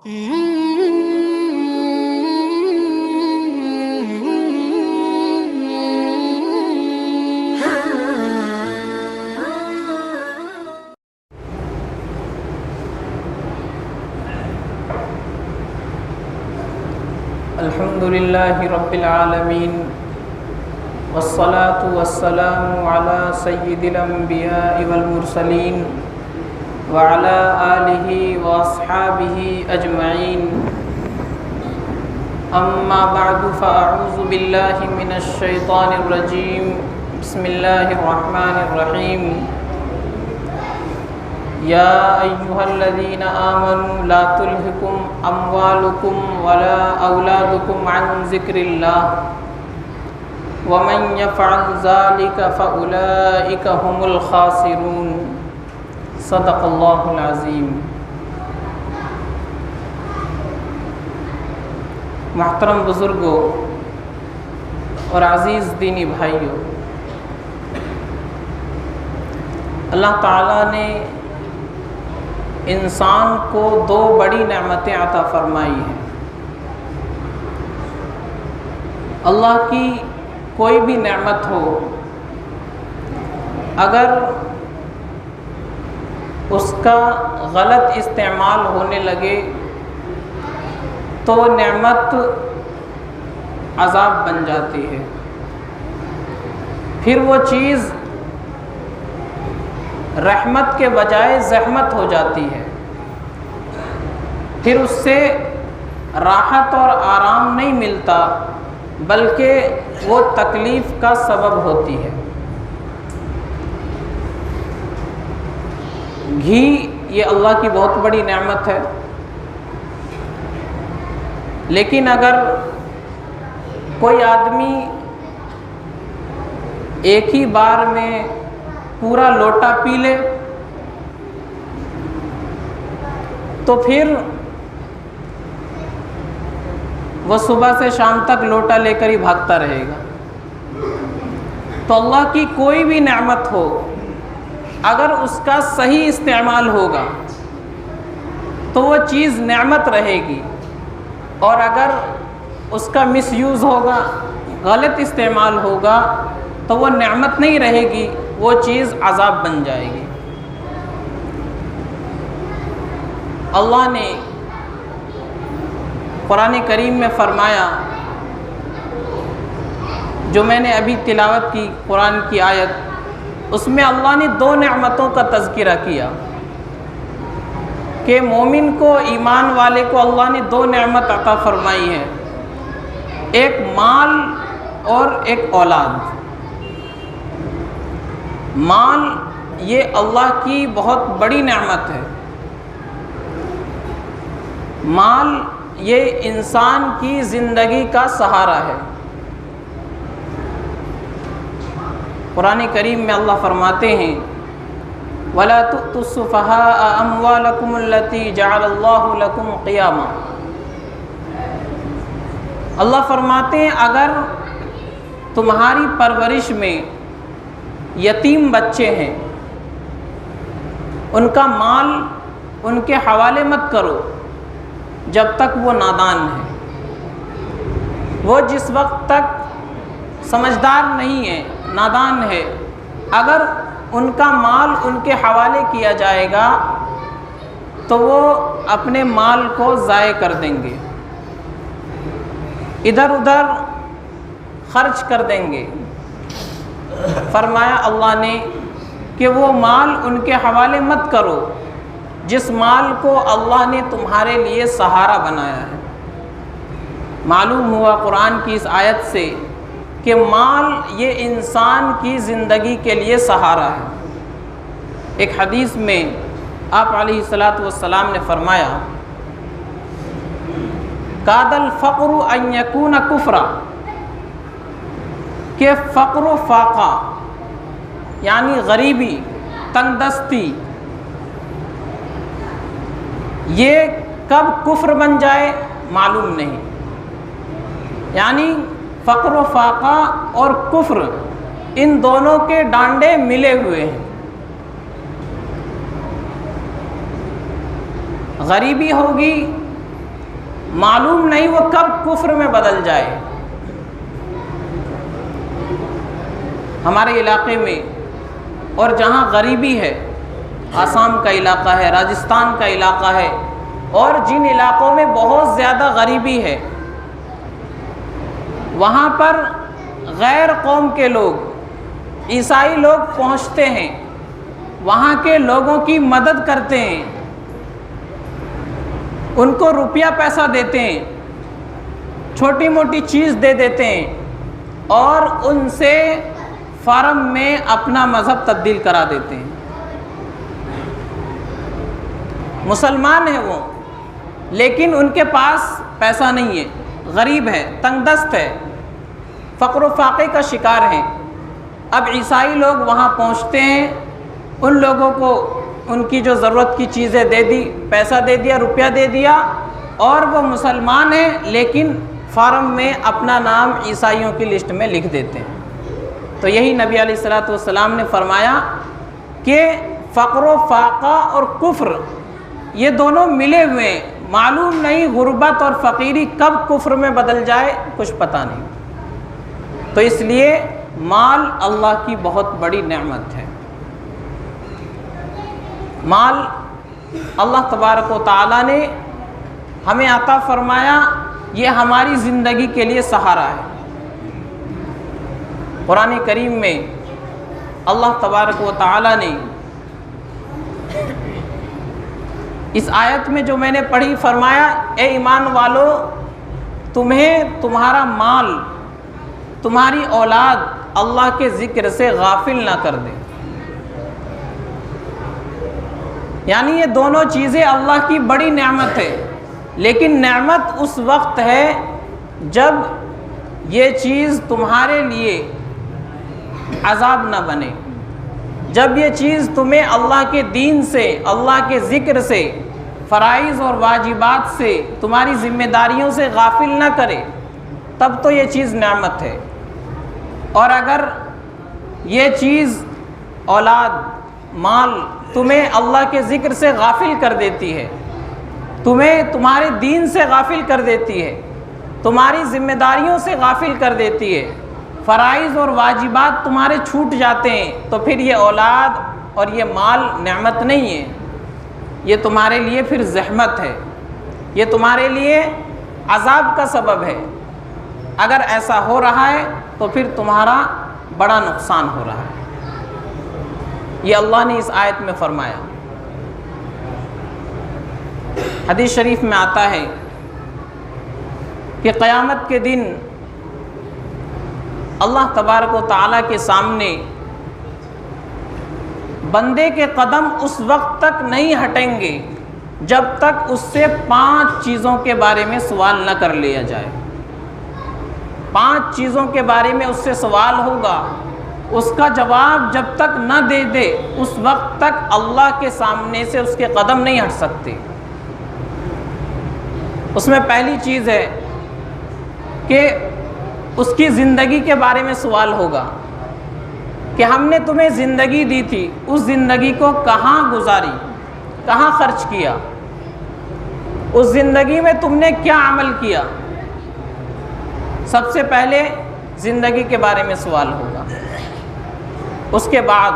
الحمد لله رب العالمين والصلاة والسلام على سيد الأنبياء والمرسلين وعلى آله وأصحابه أجمعين أما بعد فأعوذ بالله من الشيطان الرجيم بسم الله الرحمن الرحيم يا أيها الذين آمنوا لا تلهكم أموالكم ولا أولادكم عن ذكر الله ومن يفعل ذلك فأولئك هم الخاسرون صدق اللہ العظیم۔ محترم بزرگوں اور عزیز دینی بھائیوں، اللہ تعالیٰ نے انسان کو دو بڑی نعمتیں عطا فرمائی ہیں۔ اللہ کی کوئی بھی نعمت ہو، اگر اس کا غلط استعمال ہونے لگے تو نعمت عذاب بن جاتی ہے، پھر وہ چیز رحمت کے بجائے زحمت ہو جاتی ہے، پھر اس سے راحت اور آرام نہیں ملتا بلکہ وہ تکلیف کا سبب ہوتی ہے۔ گھی یہ اللہ کی بہت بڑی نعمت ہے، لیکن اگر کوئی آدمی ایک ہی بار میں پورا لوٹا پی لے تو پھر وہ صبح سے شام تک لوٹا لے کر ہی بھاگتا رہے گا۔ تو اللہ کی کوئی بھی نعمت ہو، اگر اس کا صحیح استعمال ہوگا تو وہ چیز نعمت رہے گی، اور اگر اس کا مس یوز ہوگا، غلط استعمال ہوگا تو وہ نعمت نہیں رہے گی، وہ چیز عذاب بن جائے گی۔ اللہ نے قرآن کریم میں فرمایا، جو میں نے ابھی تلاوت کی قرآن کی آیت، اس میں اللہ نے دو نعمتوں کا تذکرہ کیا کہ مومن کو، ایمان والے کو اللہ نے دو نعمت عطا فرمائی ہے، ایک مال اور ایک اولاد۔ مال یہ اللہ کی بہت بڑی نعمت ہے۔ مال یہ انسان کی زندگی کا سہارا ہے۔ قرآن کریم میں اللہ فرماتے ہیں وَلَا تُؤْتُوا السُّفَهَاءَ أَمْوَالَكُمُ الَّتِي جَعَلَ اللَّهُ لَكُمْ قِيَامًا۔ اللہ فرماتے ہیں اگر تمہاری پرورش میں یتیم بچے ہیں، ان کا مال ان کے حوالے مت کرو جب تک وہ نادان ہے۔ وہ جس وقت تک سمجھدار نہیں ہے، نادان ہے، اگر ان کا مال ان کے حوالے کیا جائے گا تو وہ اپنے مال کو ضائع کر دیں گے، ادھر ادھر خرچ کر دیں گے۔ فرمایا اللہ نے کہ وہ مال ان کے حوالے مت کرو جس مال کو اللہ نے تمہارے لیے سہارا بنایا ہے۔ معلوم ہوا قرآن کی اس آیت سے کہ مال یہ انسان کی زندگی کے لیے سہارا ہے۔ ایک حدیث میں آپ علیہ الصلاۃ والسلام نے فرمایا کاد الفقر ان یکون کفرا، کہ فقر و فاقہ یعنی غریبی، تنگ دستی، یہ کب کفر بن جائے معلوم نہیں۔ یعنی فقر و فاقہ اور کفر ان دونوں کے ڈانڈے ملے ہوئے ہیں۔ غریبی ہوگی معلوم نہیں وہ کب کفر میں بدل جائے۔ ہمارے علاقے میں اور جہاں غریبی ہے، آسام کا علاقہ ہے، راجستھان کا علاقہ ہے، اور جن علاقوں میں بہت زیادہ غریبی ہے، وہاں پر غیر قوم کے لوگ، عیسائی لوگ پہنچتے ہیں، وہاں کے لوگوں کی مدد کرتے ہیں، ان کو روپیہ پیسہ دیتے ہیں، چھوٹی موٹی چیز دے دیتے ہیں، اور ان سے فارم میں اپنا مذہب تبدیل کرا دیتے ہیں۔ مسلمان ہیں وہ، لیکن ان کے پاس پیسہ نہیں ہے، غریب ہے، تنگ دست ہے، فقر و فاقے کا شکار ہیں۔ اب عیسائی لوگ وہاں پہنچتے ہیں، ان لوگوں کو ان کی جو ضرورت کی چیزیں دے دی، پیسہ دے دیا، روپیہ دے دیا، اور وہ مسلمان ہیں لیکن فارم میں اپنا نام عیسائیوں کی لسٹ میں لکھ دیتے ہیں۔ تو یہی نبی علیہ الصلوۃ والسلام نے فرمایا کہ فقر و فاقہ اور کفر یہ دونوں ملے ہوئے ہیں، معلوم نہیں غربت اور فقیری کب کفر میں بدل جائے، کچھ پتہ نہیں۔ تو اس لیے مال اللہ کی بہت بڑی نعمت ہے۔ مال اللہ تبارک و تعالیٰ نے ہمیں عطا فرمایا، یہ ہماری زندگی کے لیے سہارا ہے۔ قرآن کریم میں اللہ تبارک و تعالیٰ نے اس آیت میں جو میں نے پڑھی فرمایا، اے ایمان والو، تمہیں تمہارا مال، تمہاری اولاد اللہ کے ذکر سے غافل نہ کر دے۔ یعنی یہ دونوں چیزیں اللہ کی بڑی نعمت ہے، لیکن نعمت اس وقت ہے جب یہ چیز تمہارے لیے عذاب نہ بنے، جب یہ چیز تمہیں اللہ کے دین سے، اللہ کے ذکر سے، فرائض اور واجبات سے، تمہاری ذمہ داریوں سے غافل نہ کرے، تب تو یہ چیز نعمت ہے۔ اور اگر یہ چیز اولاد، مال تمہیں اللہ کے ذکر سے غافل کر دیتی ہے، تمہیں تمہارے دین سے غافل کر دیتی ہے، تمہاری ذمہ داریوں سے غافل کر دیتی ہے، فرائض اور واجبات تمہارے چھوٹ جاتے ہیں، تو پھر یہ اولاد اور یہ مال نعمت نہیں ہے، یہ تمہارے لیے پھر زحمت ہے، یہ تمہارے لیے عذاب کا سبب ہے۔ اگر ایسا ہو رہا ہے تو پھر تمہارا بڑا نقصان ہو رہا ہے۔ یہ اللہ نے اس آیت میں فرمایا۔ حدیث شریف میں آتا ہے کہ قیامت کے دن اللہ تبارک و تعالیٰ کے سامنے بندے کے قدم اس وقت تک نہیں ہٹیں گے جب تک اس سے 5 چیزوں کے بارے میں سوال نہ کر لیا جائے۔ 5 چیزوں کے بارے میں اس سے سوال ہوگا، اس کا جواب جب تک نہ دے دے اس وقت تک اللہ کے سامنے سے اس کے قدم نہیں ہٹ سکتے۔ اس میں پہلی چیز ہے کہ اس کی زندگی کے بارے میں سوال ہوگا کہ ہم نے تمہیں زندگی دی تھی، اس زندگی کو کہاں گزاری، کہاں خرچ کیا، اس زندگی میں تم نے کیا عمل کیا۔ سب سے پہلے زندگی کے بارے میں سوال ہوگا۔ اس کے بعد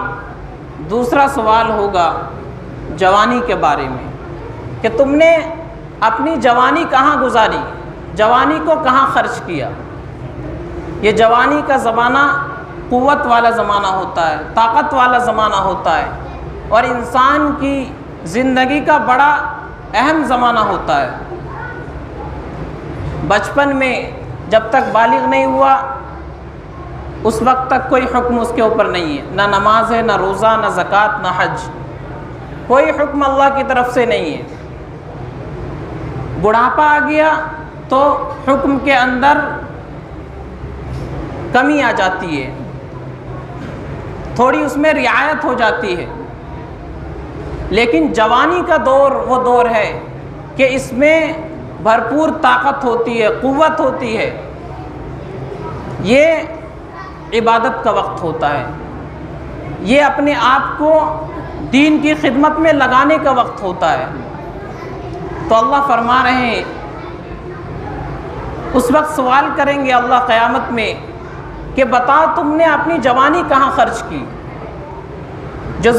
دوسرا سوال ہوگا جوانی کے بارے میں کہ تم نے اپنی جوانی کہاں گزاری، جوانی کو کہاں خرچ کیا۔ یہ جوانی کا زمانہ قوت والا زمانہ ہوتا ہے، طاقت والا زمانہ ہوتا ہے، اور انسان کی زندگی کا بڑا اہم زمانہ ہوتا ہے۔ بچپن میں جب تک بالغ نہیں ہوا اس وقت تک کوئی حکم اس کے اوپر نہیں ہے، نہ نماز ہے، نہ روزہ، نہ زکوٰۃ، نہ حج، کوئی حکم اللہ کی طرف سے نہیں ہے۔ بڑھاپا آ گیا تو حکم کے اندر کمی آ جاتی ہے، تھوڑی اس میں رعایت ہو جاتی ہے۔ لیکن جوانی کا دور وہ دور ہے کہ اس میں بھرپور طاقت ہوتی ہے، قوت ہوتی ہے، یہ عبادت کا وقت ہوتا ہے، یہ اپنے آپ کو دین کی خدمت میں لگانے کا وقت ہوتا ہے۔ تو اللہ فرما رہے ہیں اس وقت سوال کریں گے اللہ قیامت میں کہ بتا تم نے اپنی جوانی کہاں خرچ کی؟ جو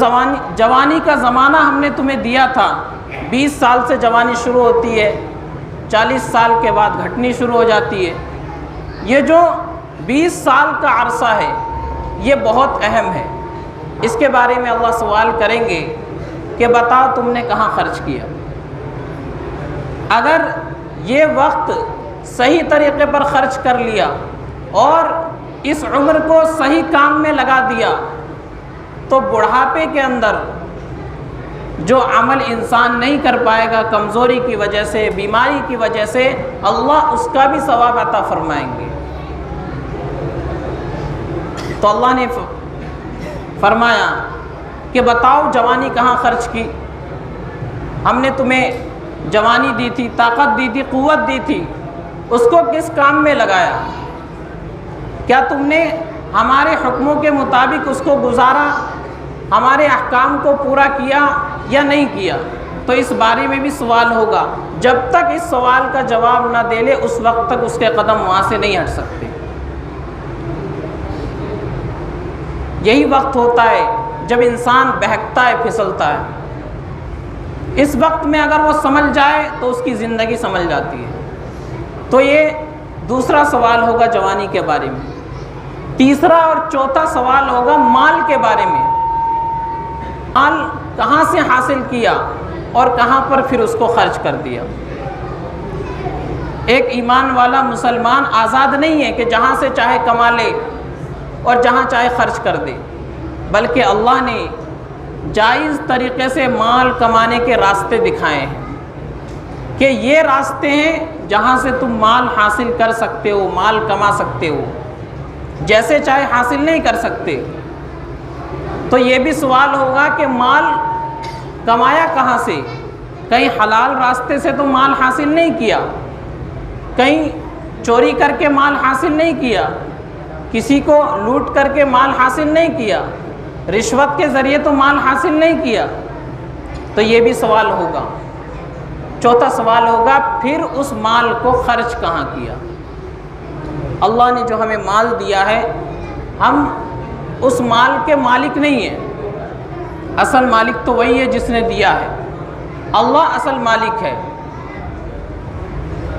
جوانی کا زمانہ ہم نے تمہیں دیا تھا، 20 سال سے جوانی شروع ہوتی ہے، 40 سال کے بعد گھٹنی شروع ہو جاتی ہے۔ یہ جو 20 سال کا عرصہ ہے یہ بہت اہم ہے، اس کے بارے میں اللہ سوال کریں گے کہ بتاؤ تم نے کہاں خرچ کیا؟ اگر یہ وقت صحیح طریقے پر خرچ کر لیا اور اس عمر کو صحیح کام میں لگا دیا تو بڑھاپے کے اندر جو عمل انسان نہیں کر پائے گا کمزوری کی وجہ سے، بیماری کی وجہ سے، اللہ اس کا بھی ثواب عطا فرمائیں گے۔ تو اللہ نے فرمایا کہ بتاؤ جوانی کہاں خرچ کی؟ ہم نے تمہیں جوانی دی تھی، طاقت دی تھی، قوت دی تھی، اس کو کس کام میں لگایا؟ کیا تم نے ہمارے حکموں کے مطابق اس کو گزارا، ہمارے احکام کو پورا کیا یا نہیں کیا؟ تو اس بارے میں بھی سوال ہوگا۔ جب تک اس سوال کا جواب نہ دے لے اس وقت تک اس کے قدم وہاں سے نہیں ہٹ سکتے۔ یہی وقت ہوتا ہے جب انسان بہکتا ہے، پھسلتا ہے۔ اس وقت میں اگر وہ سمجھ جائے تو اس کی زندگی سمجھ جاتی ہے۔ تو یہ دوسرا سوال ہوگا جوانی کے بارے میں۔ تیسرا اور چوتھا سوال ہوگا مال کے بارے میں۔ مال کہاں سے حاصل کیا اور کہاں پر پھر اس کو خرچ کر دیا؟ ایک ایمان والا مسلمان آزاد نہیں ہے کہ جہاں سے چاہے کما لے اور جہاں چاہے خرچ کر دے، بلکہ اللہ نے جائز طریقے سے مال کمانے کے راستے دکھائے ہیں کہ یہ راستے ہیں جہاں سے تم مال حاصل کر سکتے ہو، مال کما سکتے ہو، جیسے چاہے حاصل نہیں کر سکتے۔ تو یہ بھی سوال ہوگا کہ مال کمایا کہاں سے؟ کہیں حلال راستے سے تو مال حاصل نہیں کیا، کہیں چوری کر کے مال حاصل نہیں کیا، کسی کو لوٹ کر کے مال حاصل نہیں کیا، رشوت کے ذریعے تو مال حاصل نہیں کیا۔ تو یہ بھی سوال ہوگا۔ چوتھا سوال ہوگا پھر اس مال کو خرچ کہاں کیا؟ اللہ نے جو ہمیں مال دیا ہے، ہم اس مال کے مالک نہیں ہیں۔ اصل مالک تو وہی ہے جس نے دیا ہے، اللہ اصل مالک ہے۔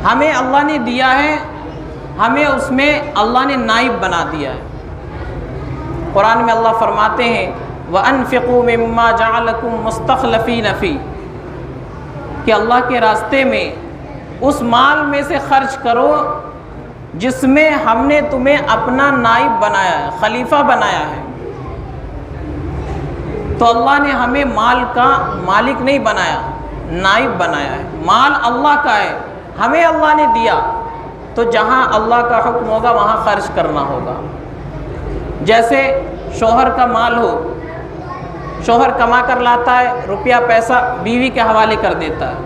ہمیں اللہ نے دیا ہے، ہمیں اس میں اللہ نے نائب بنا دیا ہے۔ قرآن میں اللہ فرماتے ہیں وَأَنفِقُوا مِمَّا جَعَلَكُمْ مُسْتَخْلَفِينَ فِيهِ کہ اللہ کے راستے میں اس مال میں سے خرچ کرو جس میں ہم نے تمہیں اپنا نائب بنایا ہے، خلیفہ بنایا ہے۔ تو اللہ نے ہمیں مال کا مالک نہیں بنایا، نائب بنایا ہے۔ مال اللہ کا ہے، ہمیں اللہ نے دیا، تو جہاں اللہ کا حکم ہوگا وہاں خرچ کرنا ہوگا۔ جیسے شوہر کا مال ہو، شوہر کما کر لاتا ہے، روپیہ پیسہ بیوی کے حوالے کر دیتا ہے،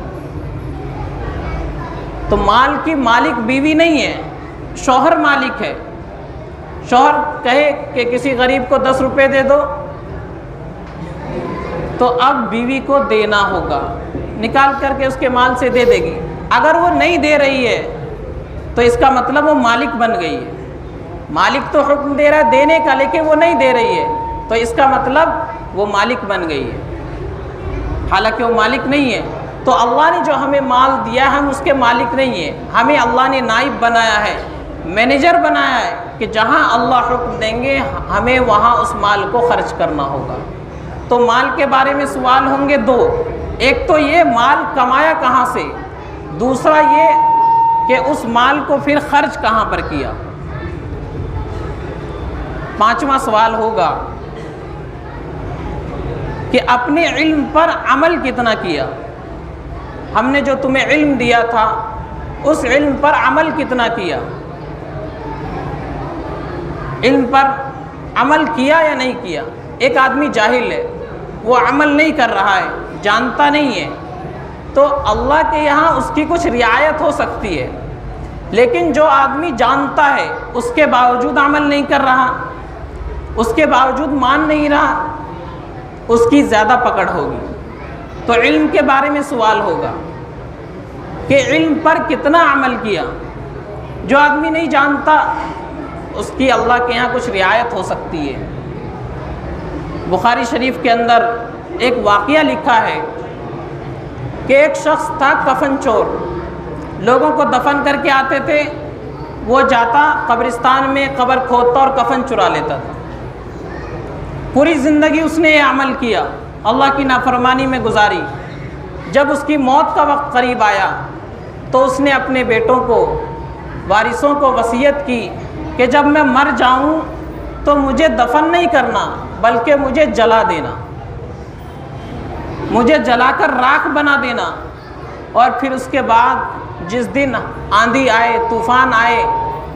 تو مال کی مالک بیوی نہیں ہے، شوہر مالک ہے۔ شوہر کہے کہ کسی غریب کو 10 روپے دے دو تو اب بیوی کو دینا ہوگا، نکال کر کے اس کے مال سے دے دے گی۔ اگر وہ نہیں دے رہی ہے تو اس کا مطلب وہ مالک بن گئی ہے۔ مالک تو حکم دے رہا ہے دینے کا، لیکن وہ نہیں دے رہی ہے، تو اس کا مطلب وہ مالک بن گئی ہے، حالانکہ وہ مالک نہیں ہے۔ تو اللہ نے جو ہمیں مال دیا ہم اس کے مالک نہیں ہیں، ہمیں اللہ نے نائب بنایا ہے، مینیجر بنایا ہے کہ جہاں اللہ حکم دیں گے ہمیں وہاں اس مال کو خرچ کرنا ہوگا۔ تو مال کے بارے میں سوال ہوں گے دو، ایک تو یہ مال کمایا کہاں سے، دوسرا یہ کہ اس مال کو پھر خرچ کہاں پر کیا۔ پانچواں سوال ہوگا کہ اپنے علم پر عمل کتنا کیا۔ ہم نے جو تمہیں علم دیا تھا اس علم پر عمل کتنا کیا، علم پر عمل کیا یا نہیں کیا۔ ایک آدمی جاہل ہے، وہ عمل نہیں کر رہا ہے، جانتا نہیں ہے، تو اللہ کے یہاں اس کی کچھ رعایت ہو سکتی ہے، لیکن جو آدمی جانتا ہے اس کے باوجود عمل نہیں کر رہا، اس کے باوجود مان نہیں رہا، اس کی زیادہ پکڑ ہوگی۔ تو علم کے بارے میں سوال ہوگا کہ علم پر کتنا عمل کیا۔ جو آدمی نہیں جانتا اس کی اللہ کے یہاں کچھ رعایت ہو سکتی ہے۔ بخاری شریف کے اندر ایک واقعہ لکھا ہے کہ ایک شخص تھا کفن چور، لوگوں کو دفن کر کے آتے تھے، وہ جاتا قبرستان میں قبر کھودتا اور کفن چرا لیتا تھا۔ پوری زندگی اس نے یہ عمل کیا، اللہ کی نافرمانی میں گزاری۔ جب اس کی موت کا وقت قریب آیا تو اس نے اپنے بیٹوں کو، وارثوں کو وصیت کی کہ جب میں مر جاؤں تو مجھے دفن نہیں کرنا بلکہ مجھے جلا دینا، مجھے جلا کر راکھ بنا دینا، اور پھر اس کے بعد جس دن آندھی آئے، طوفان آئے،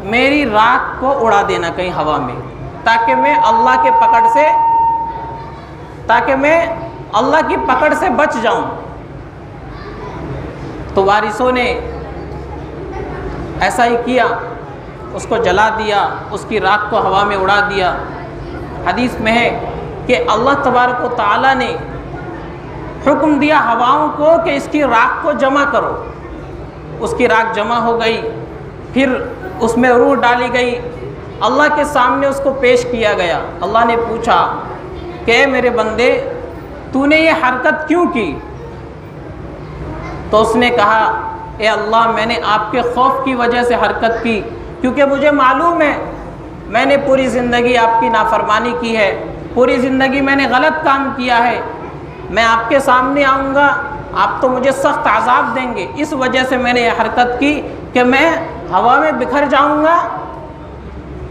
میری راکھ کو اڑا دینا کہیں ہوا میں، تاکہ میں اللہ کی پکڑ سے بچ جاؤں۔ تو وارثوں نے ایسا ہی کیا، اس کو جلا دیا، اس کی راکھ کو ہوا میں اڑا دیا۔ حدیث میں ہے کہ اللہ تبارک و تعالیٰ نے حکم دیا ہواؤں کو کہ اس کی راکھ کو جمع کرو۔ اس کی راکھ جمع ہو گئی، پھر اس میں روح ڈالی گئی، اللہ کے سامنے اس کو پیش کیا گیا۔ اللہ نے پوچھا کہ اے میرے بندے، تو نے یہ حرکت کیوں کی؟ تو اس نے کہا اے اللہ، میں نے آپ کے خوف کی وجہ سے حرکت کی، کیونکہ مجھے معلوم ہے میں نے پوری زندگی آپ کی نافرمانی کی ہے، پوری زندگی میں نے غلط کام کیا ہے، میں آپ کے سامنے آؤں گا، آپ تو مجھے سخت عذاب دیں گے، اس وجہ سے میں نے یہ حرکت کی کہ میں ہوا میں بکھر جاؤں گا،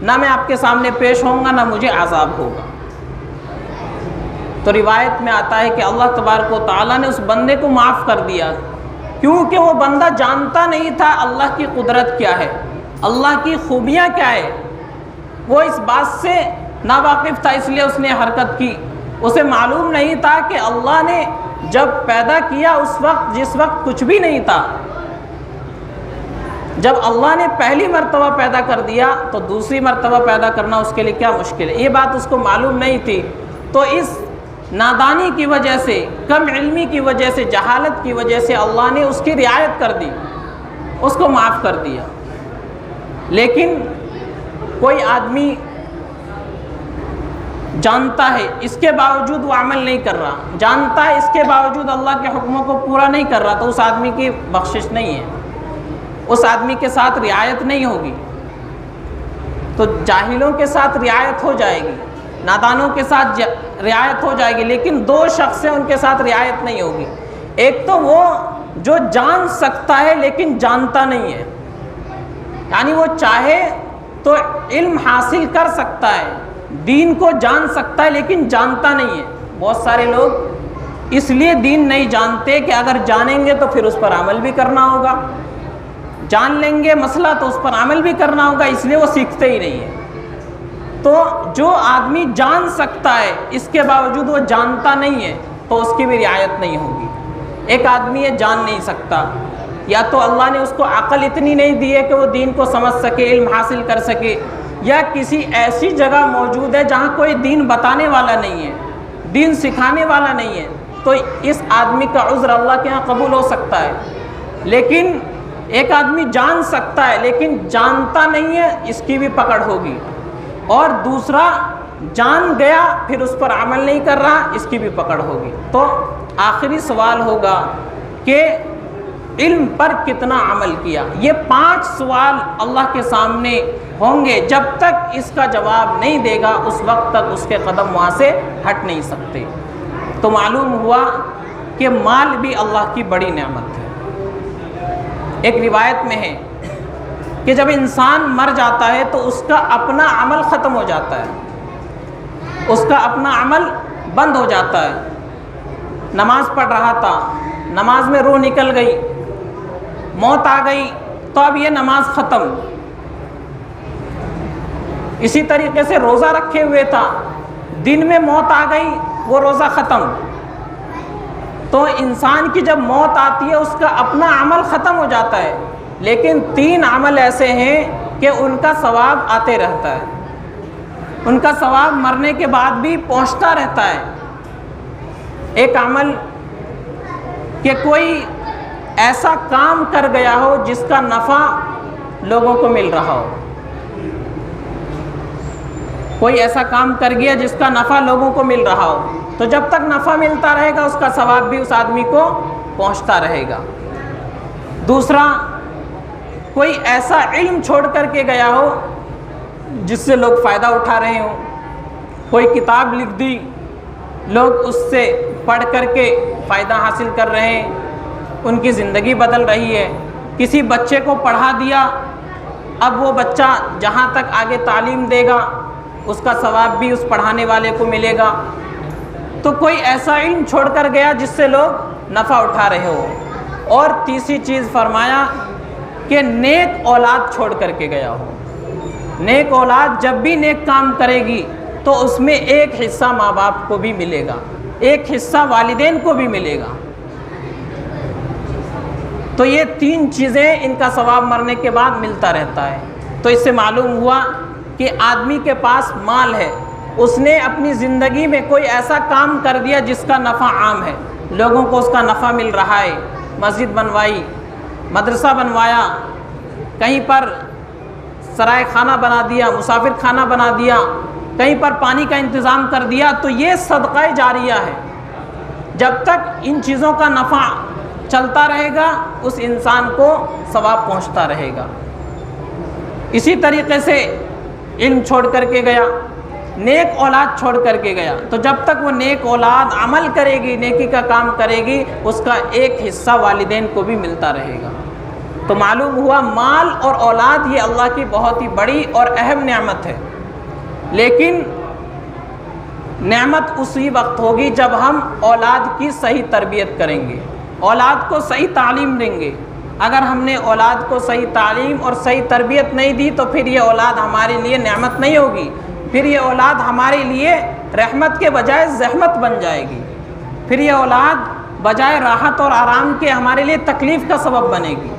نہ میں آپ کے سامنے پیش ہوں گا، نہ مجھے عذاب ہوگا۔ تو روایت میں آتا ہے کہ اللہ تبارک و تعالیٰ نے اس بندے کو معاف کر دیا، کیونکہ وہ بندہ جانتا نہیں تھا اللہ کی قدرت کیا ہے، اللہ کی خوبیاں کیا ہے، وہ اس بات سے ناواقف تھا، اس لیے اس نے حرکت کی۔ اسے معلوم نہیں تھا کہ اللہ نے جب پیدا کیا اس وقت، جس وقت کچھ بھی نہیں تھا، جب اللہ نے پہلی مرتبہ پیدا کر دیا تو دوسری مرتبہ پیدا کرنا اس کے لیے کیا مشکل ہے، یہ بات اس کو معلوم نہیں تھی۔ تو اس نادانی کی وجہ سے، کم علمی کی وجہ سے، جہالت کی وجہ سے اللہ نے اس کی رعایت کر دی، اس کو معاف کر دیا۔ لیکن کوئی آدمی جانتا ہے، اس کے باوجود وہ عمل نہیں کر رہا، جانتا ہے اس کے باوجود اللہ کے حکموں کو پورا نہیں کر رہا، تو اس آدمی کی بخشش نہیں ہے، اس آدمی کے ساتھ رعایت نہیں ہوگی۔ تو جاہلوں کے ساتھ رعایت ہو جائے گی، نادانوں کے ساتھ رعایت ہو جائے گی، لیکن دو شخص ہیں ان کے ساتھ رعایت نہیں ہوگی۔ ایک تو وہ جو جان سکتا ہے لیکن جانتا نہیں ہے، یعنی وہ چاہے تو علم حاصل کر سکتا ہے، دین کو جان سکتا ہے لیکن جانتا نہیں ہے۔ بہت سارے لوگ اس لیے دین نہیں جانتے کہ اگر جانیں گے تو پھر اس پر عمل بھی کرنا ہوگا، جان لیں گے مسئلہ تو اس پر عمل بھی کرنا ہوگا، اس لیے وہ سیکھتے ہی نہیں ہیں۔ تو جو آدمی جان سکتا ہے اس کے باوجود وہ جانتا نہیں ہے تو اس کی بھی رعایت نہیں ہوگی۔ ایک آدمی یہ جان نہیں سکتا، یا تو اللہ نے اس کو عقل اتنی نہیں دی ہے کہ وہ دین کو سمجھ سکے، علم حاصل کر سکے، یا کسی ایسی جگہ موجود ہے جہاں کوئی دین بتانے والا نہیں ہے، دین سکھانے والا نہیں ہے، تو اس آدمی کا عذر اللہ کے ہاں قبول ہو سکتا ہے۔ لیکن ایک آدمی جان سکتا ہے لیکن جانتا نہیں ہے، اس کی بھی پکڑ ہوگی، اور دوسرا جان گیا پھر اس پر عمل نہیں کر رہا، اس کی بھی پکڑ ہوگی۔ تو آخری سوال ہوگا کہ علم پر کتنا عمل کیا۔ یہ 5 سوال اللہ کے سامنے ہوں گے، جب تک اس کا جواب نہیں دے گا اس وقت تک اس کے قدم وہاں سے ہٹ نہیں سکتے۔ تو معلوم ہوا کہ مال بھی اللہ کی بڑی نعمت ہے۔ ایک روایت میں ہے کہ جب انسان مر جاتا ہے تو اس کا اپنا عمل ختم ہو جاتا ہے، اس کا اپنا عمل بند ہو جاتا ہے۔ نماز پڑھ رہا تھا، نماز میں روح نکل گئی، موت آ گئی، تو اب یہ نماز ختم۔ اسی طریقے سے روزہ رکھے ہوئے تھا، دن میں موت آ گئی، وہ روزہ ختم۔ تو انسان کی جب موت آتی ہے اس کا اپنا عمل ختم ہو جاتا ہے، لیکن 3 عمل ایسے ہیں کہ ان کا ثواب آتے رہتا ہے، ان کا ثواب مرنے کے بعد بھی پہنچتا رہتا ہے۔ ایک عمل کہ کوئی ایسا کام کر گیا ہو جس کا نفع لوگوں کو مل رہا ہو، کوئی ایسا کام کر گیا جس کا نفع لوگوں کو مل رہا ہو، تو جب تک نفع ملتا رہے گا اس کا ثواب بھی اس آدمی کو پہنچتا رہے گا۔ دوسرا، کوئی ایسا علم چھوڑ کر کے گیا ہو جس سے لوگ فائدہ اٹھا رہے ہوں، کوئی کتاب لکھ دی، لوگ اس سے پڑھ کر کے فائدہ حاصل کر رہے ہیں، ان کی زندگی بدل رہی ہے۔ کسی بچے کو پڑھا دیا، اب وہ بچہ جہاں تک آگے تعلیم دے گا اس کا ثواب بھی اس پڑھانے والے کو ملے گا۔ تو کوئی ایسا علم چھوڑ کر گیا جس سے لوگ نفع اٹھا رہے ہو۔ اور تیسری چیز فرمایا کہ نیک اولاد چھوڑ کر کے گیا ہو۔ نیک اولاد جب بھی نیک کام کرے گی تو اس میں ایک حصہ ماں باپ کو بھی ملے گا، ایک حصہ والدین کو بھی ملے گا۔ تو یہ تین چیزیں ان کا ثواب مرنے کے بعد ملتا رہتا ہے۔ تو اس سے معلوم ہوا کہ آدمی کے پاس مال ہے، اس نے اپنی زندگی میں کوئی ایسا کام کر دیا جس کا نفع عام ہے، لوگوں کو اس کا نفع مل رہا ہے، مسجد بنوائی، مدرسہ بنوایا، کہیں پر سرائے خانہ بنا دیا، مسافر خانہ بنا دیا، کہیں پر پانی کا انتظام کر دیا، تو یہ صدقہ جاریہ ہے۔ جب تک ان چیزوں کا نفع چلتا رہے گا اس انسان کو ثواب پہنچتا رہے گا۔ اسی طریقے سے علم چھوڑ کر کے گیا، نیک اولاد چھوڑ کر کے گیا، تو جب تک وہ نیک اولاد عمل کرے گی، نیکی کا کام کرے گی، اس کا ایک حصہ والدین کو بھی ملتا رہے گا۔ تو معلوم ہوا مال اور اولاد یہ اللہ کی بہت ہی بڑی اور اہم نعمت ہے، لیکن نعمت اسی وقت ہوگی جب ہم اولاد کی صحیح تربیت کریں گے، اولاد کو صحیح تعلیم دیں گے۔ اگر ہم نے اولاد کو صحیح تعلیم اور صحیح تربیت نہیں دی تو پھر یہ اولاد ہمارے لیے نعمت نہیں ہوگی، پھر یہ اولاد ہمارے لیے رحمت کے بجائے زحمت بن جائے گی، پھر یہ اولاد بجائے راحت اور آرام کے ہمارے لیے تکلیف کا سبب بنے گی۔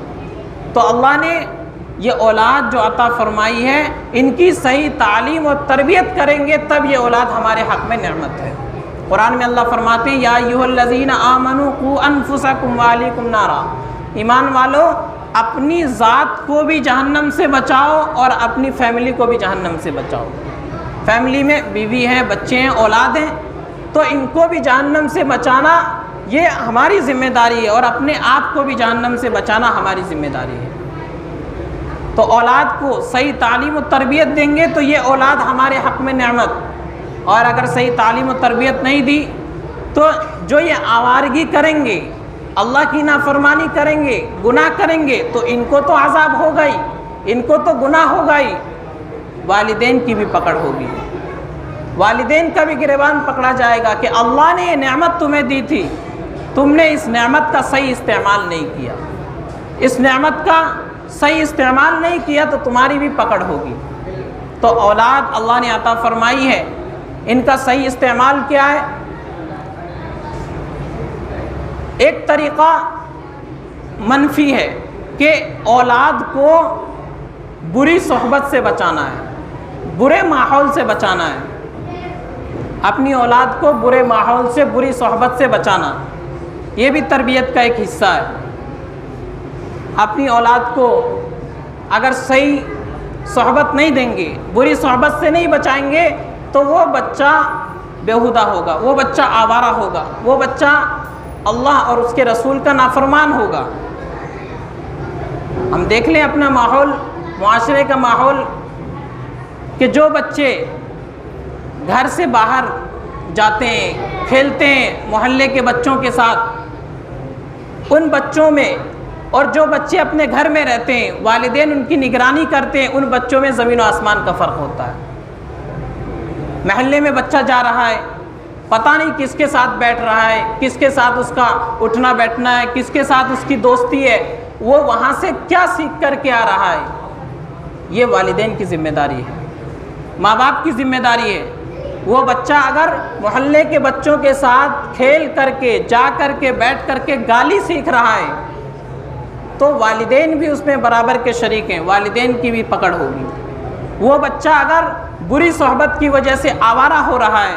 تو اللہ نے یہ اولاد جو عطا فرمائی ہے، ان کی صحیح تعلیم اور تربیت کریں گے تب یہ اولاد ہمارے حق میں نعمت ہے۔ قرآن میں اللہ فرماتے ہیں یا ایھا الذین آمنوا قوا انفسکم واہلیکم نارا، ایمان والو اپنی ذات کو بھی جہنم سے بچاؤ اور اپنی فیملی کو بھی جہنم سے بچاؤ۔ فیملی میں بیوی ہیں، بچے ہیں، اولاد ہیں، تو ان کو بھی جہنم سے بچانا یہ ہماری ذمہ داری ہے، اور اپنے آپ کو بھی جہنم سے بچانا ہماری ذمہ داری ہے۔ تو اولاد کو صحیح تعلیم و تربیت دیں گے تو یہ اولاد ہمارے حق میں نعمت، اور اگر صحیح تعلیم و تربیت نہیں دی تو جو یہ آوارگی کریں گے، اللہ کی نافرمانی کریں گے، گناہ کریں گے، تو ان کو تو عذاب ہوگا ہی، ان کو تو گناہ ہوگا ہی، والدین کی بھی پکڑ ہوگی، والدین کا بھی گریبان پکڑا جائے گا کہ اللہ نے یہ نعمت تمہیں دی تھی، تم نے اس نعمت کا صحیح استعمال نہیں کیا، اس نعمت کا صحیح استعمال نہیں کیا تو تمہاری بھی پکڑ ہوگی۔ تو اولاد اللہ نے عطا فرمائی ہے، ان کا صحیح استعمال کیا ہے؟ ایک طریقہ منفی ہے کہ اولاد کو بری صحبت سے بچانا ہے، برے ماحول سے بچانا ہے، اپنی اولاد کو برے ماحول سے، بری صحبت سے بچانا، یہ بھی تربیت کا ایک حصہ ہے۔ اپنی اولاد کو اگر صحیح صحبت نہیں دیں گے، بری صحبت سے نہیں بچائیں گے تو وہ بچہ بیہودہ ہوگا، وہ بچہ آوارہ ہوگا، وہ بچہ اللہ اور اس کے رسول کا نافرمان ہوگا۔ ہم دیکھ لیں اپنا ماحول، معاشرے کا ماحول، کہ جو بچے گھر سے باہر جاتے ہیں، کھیلتے ہیں محلے کے بچوں کے ساتھ، ان بچوں میں اور جو بچے اپنے گھر میں رہتے ہیں، والدین ان کی نگرانی کرتے ہیں، ان بچوں میں زمین و آسمان کا فرق ہوتا ہے۔ محلے میں بچہ جا رہا ہے، پتہ نہیں کس کے ساتھ بیٹھ رہا ہے، کس کے ساتھ اس کا اٹھنا بیٹھنا ہے، کس کے ساتھ اس کی دوستی ہے، وہ وہاں سے کیا سیکھ کر کے آ رہا ہے۔ یہ والدین کی ذمہ داری ہے، ماں باپ کی ذمہ داری ہے۔ وہ بچہ اگر محلے کے بچوں کے ساتھ کھیل کر کے، جا کر کے، بیٹھ کر کے گالی سیکھ رہا ہے تو والدین بھی اس میں برابر کے شریک ہیں، والدین کی بھی پکڑ ہوگی۔ وہ بچہ اگر بری صحبت کی وجہ سے آوارہ ہو رہا ہے،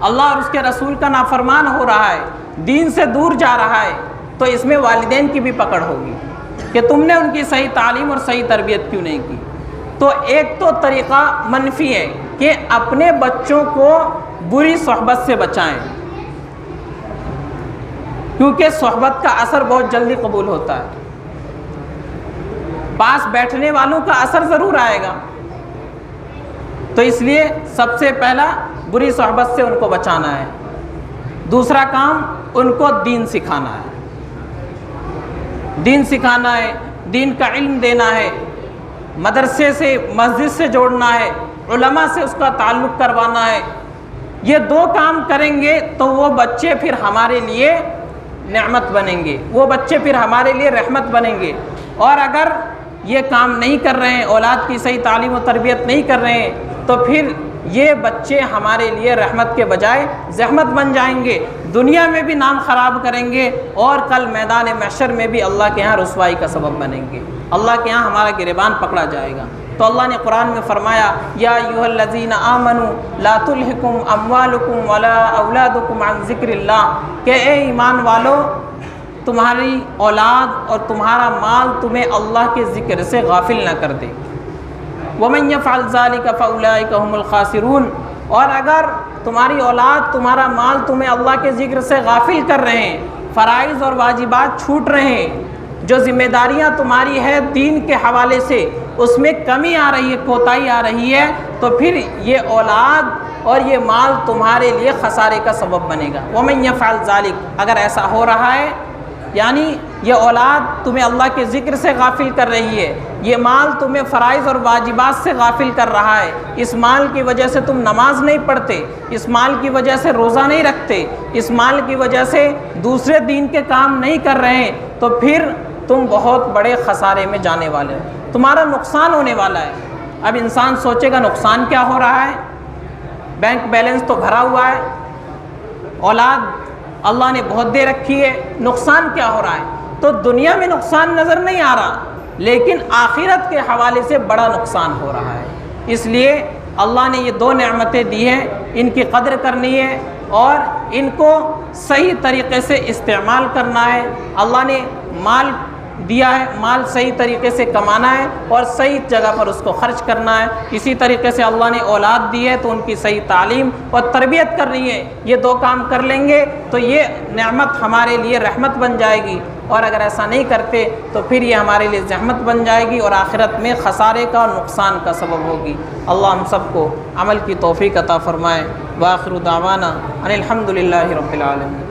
اللہ اور اس کے رسول کا نافرمان ہو رہا ہے، دین سے دور جا رہا ہے، تو اس میں والدین کی بھی پکڑ ہوگی۔ کہ تم نے ان کی صحیح تعلیم اور صحیح تربیت کیوں نہیں کی؟ تو ایک تو طریقہ منفی ہے کہ اپنے بچوں کو بری صحبت سے بچائیں، کیونکہ صحبت کا اثر بہت جلدی قبول ہوتا ہے، پاس بیٹھنے والوں کا اثر ضرور آئے گا، تو اس لیے سب سے پہلا بری صحبت سے ان کو بچانا ہے۔ دوسرا کام ان کو دین سکھانا ہے، دین سکھانا ہے، دین کا علم دینا ہے، مدرسے سے مسجد سے جوڑنا ہے، علماء سے اس کا تعلق کروانا ہے۔ یہ دو کام کریں گے تو وہ بچے پھر ہمارے لیے نعمت بنیں گے، وہ بچے پھر ہمارے لیے رحمت بنیں گے۔ اور اگر یہ کام نہیں کر رہے ہیں، اولاد کی صحیح تعلیم و تربیت نہیں کر رہے ہیں، تو پھر یہ بچے ہمارے لیے رحمت کے بجائے زحمت بن جائیں گے، دنیا میں بھی نام خراب کریں گے اور کل میدان محشر میں بھی اللہ کے ہاں رسوائی کا سبب بنیں گے، اللہ کے ہاں ہمارا گریبان پکڑا جائے گا۔ تو اللہ نے قرآن میں فرمایا یا ایھا الذین آمنوا لا تلھکم اموالکم ولا اولادکم عن ذکر اللہ، کہ اے ایمان والو تمہاری اولاد اور تمہارا مال تمہیں اللہ کے ذکر سے غافل نہ کر دے۔ وَمَن يَفْعَلْ ذَلِكَ فَأُولَٰئِكَ هُمُ الْخَاسِرُونَ، اور اگر تمہاری اولاد تمہارا مال تمہیں اللہ کے ذکر سے غافل کر رہے ہیں، فرائض اور واجبات چھوٹ رہے ہیں، جو ذمہ داریاں تمہاری ہے دین کے حوالے سے اس میں کمی آ رہی ہے، کوتاہی آ رہی ہے، تو پھر یہ اولاد اور یہ مال تمہارے لیے خسارے کا سبب بنے گا۔ وَمَن يَفْعَلْ ذَلِكَ، اگر ایسا ہو رہا ہے، یعنی یہ اولاد تمہیں اللہ کے ذکر سے غافل کر رہی ہے، یہ مال تمہیں فرائض اور واجبات سے غافل کر رہا ہے، اس مال کی وجہ سے تم نماز نہیں پڑھتے، اس مال کی وجہ سے روزہ نہیں رکھتے، اس مال کی وجہ سے دوسرے دین کے کام نہیں کر رہے ہیں، تو پھر تم بہت بڑے خسارے میں جانے والے ہو، تمہارا نقصان ہونے والا ہے۔ اب انسان سوچے گا نقصان کیا ہو رہا ہے، بینک بیلنس تو بھرا ہوا ہے، اولاد اللہ نے بہت دے رکھی ہے، نقصان کیا ہو رہا ہے؟ تو دنیا میں نقصان نظر نہیں آ رہا، لیکن آخرت کے حوالے سے بڑا نقصان ہو رہا ہے۔ اس لیے اللہ نے یہ دو نعمتیں دی ہیں، ان کی قدر کرنی ہے اور ان کو صحیح طریقے سے استعمال کرنا ہے۔ اللہ نے مال دیا ہے، مال صحیح طریقے سے کمانا ہے اور صحیح جگہ پر اس کو خرچ کرنا ہے۔ اسی طریقے سے اللہ نے اولاد دی ہے تو ان کی صحیح تعلیم اور تربیت کرنی ہے۔ یہ دو کام کر لیں گے تو یہ نعمت ہمارے لیے رحمت بن جائے گی، اور اگر ایسا نہیں کرتے تو پھر یہ ہمارے لیے زحمت بن جائے گی اور آخرت میں خسارے کا اور نقصان کا سبب ہوگی۔ اللہ ہم سب کو عمل کی توفیق عطا فرمائے۔ وآخر دعوانا ان الحمد للہ رب العالمین۔